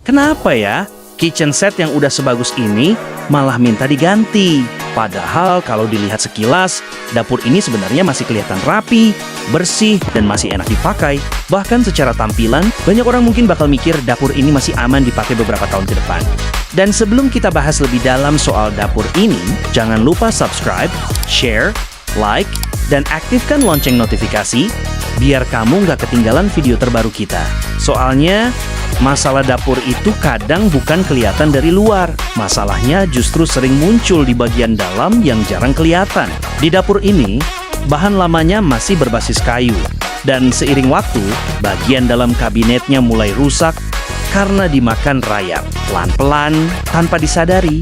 Kenapa ya kitchen set yang udah sebagus ini malah minta diganti? Padahal kalau dilihat sekilas, dapur ini sebenarnya masih kelihatan rapi, bersih, dan masih enak dipakai. Bahkan secara tampilan, banyak orang mungkin bakal mikir dapur ini masih aman dipakai beberapa tahun ke depan. Dan sebelum kita bahas lebih dalam soal dapur ini, jangan lupa subscribe, share, like, dan aktifkan lonceng notifikasi biar kamu nggak ketinggalan video terbaru kita. Soalnya, masalah dapur itu kadang bukan kelihatan dari luar. Masalahnya justru sering muncul di bagian dalam yang jarang kelihatan. Di dapur ini, bahan lamanya masih berbasis kayu. Dan seiring waktu, bagian dalam kabinetnya mulai rusak karena dimakan rayap. Pelan-pelan, tanpa disadari,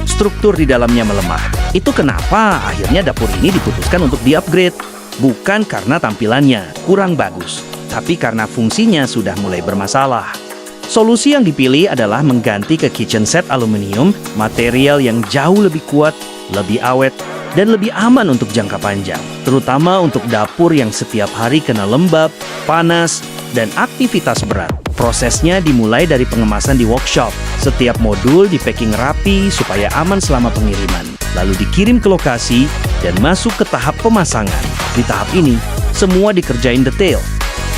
struktur di dalamnya melemah. Itu kenapa akhirnya dapur ini diputuskan untuk di-upgrade. Bukan karena tampilannya kurang bagus, tapi karena fungsinya sudah mulai bermasalah. Solusi yang dipilih adalah mengganti ke kitchen set aluminium, material yang jauh lebih kuat, lebih awet, dan lebih aman untuk jangka panjang. Terutama untuk dapur yang setiap hari kena lembab, panas, dan aktivitas berat. Prosesnya dimulai dari pengemasan di workshop. Setiap modul di-packing rapi supaya aman selama pengiriman. Lalu dikirim ke lokasi dan masuk ke tahap pemasangan. Di tahap ini, semua dikerjain detail.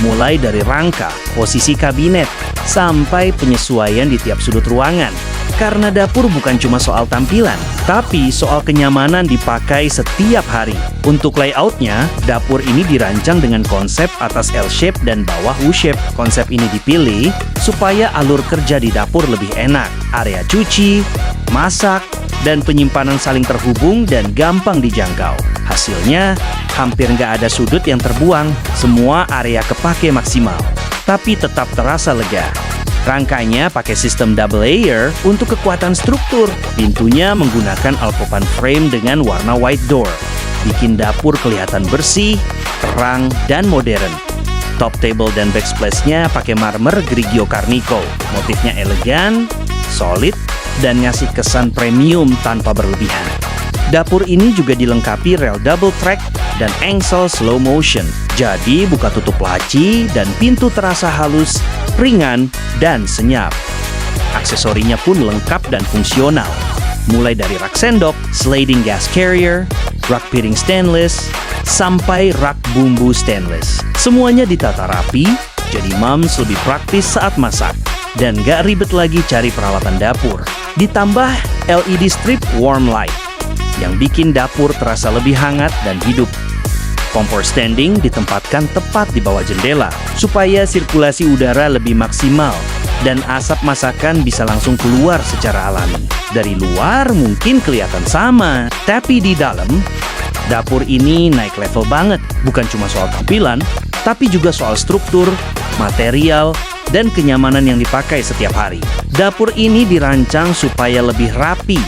Mulai dari rangka, posisi kabinet, sampai penyesuaian di tiap sudut ruangan. Karena dapur bukan cuma soal tampilan, tapi soal kenyamanan dipakai setiap hari. Untuk layoutnya, dapur ini dirancang dengan konsep atas L-shape dan bawah U-shape. Konsep ini dipilih supaya alur kerja di dapur lebih enak. Area cuci, masak, dan penyimpanan saling terhubung dan gampang dijangkau. Hasilnya, hampir nggak ada sudut yang terbuang, semua area kepake maksimal. Tapi tetap terasa lega. Rangkanya pakai sistem double layer untuk kekuatan struktur. Pintunya menggunakan Alpopan frame dengan warna white door. Bikin dapur kelihatan bersih, terang, dan modern. Top table dan backsplash-nya pakai marmer Grigio Carnico. Motifnya elegan, solid, dan ngasih kesan premium tanpa berlebihan. Dapur ini juga dilengkapi rel double track dan engsel slow motion. Jadi buka tutup laci dan pintu terasa halus, ringan, dan senyap. Aksesorinya pun lengkap dan fungsional. Mulai dari rak sendok, sliding gas carrier, rak piring stainless, sampai rak bumbu stainless. Semuanya ditata rapi, jadi moms lebih praktis saat masak. Dan gak ribet lagi cari peralatan dapur. Ditambah LED strip warm light yang bikin dapur terasa lebih hangat dan hidup. Kompor standing ditempatkan tepat di bawah jendela supaya sirkulasi udara lebih maksimal dan asap masakan bisa langsung keluar secara alami. Dari luar mungkin kelihatan sama, tapi di dalam, dapur ini naik level banget. Bukan cuma soal tampilan, tapi juga soal struktur, material, dan kenyamanan yang dipakai setiap hari. Dapur ini dirancang supaya lebih rapi,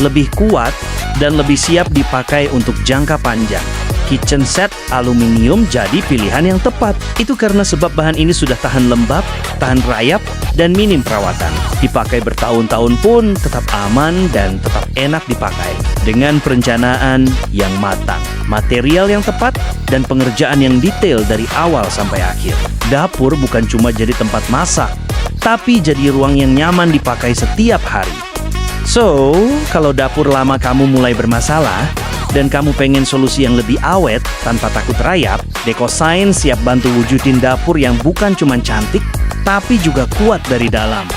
lebih kuat, dan lebih siap dipakai untuk jangka panjang. Kitchen set aluminium jadi pilihan yang tepat. Itu karena sebab bahan ini sudah tahan lembab, tahan rayap, dan minim perawatan. Dipakai bertahun-tahun pun tetap aman dan tetap enak dipakai. Dengan perencanaan yang matang, material yang tepat, dan pengerjaan yang detail dari awal sampai akhir. Dapur bukan cuma jadi tempat masak, tapi jadi ruang yang nyaman dipakai setiap hari. So, kalau dapur lama kamu mulai bermasalah, dan kamu pengen solusi yang lebih awet tanpa takut rayap, DecoSign siap bantu wujudin dapur yang bukan cuma cantik, tapi juga kuat dari dalam.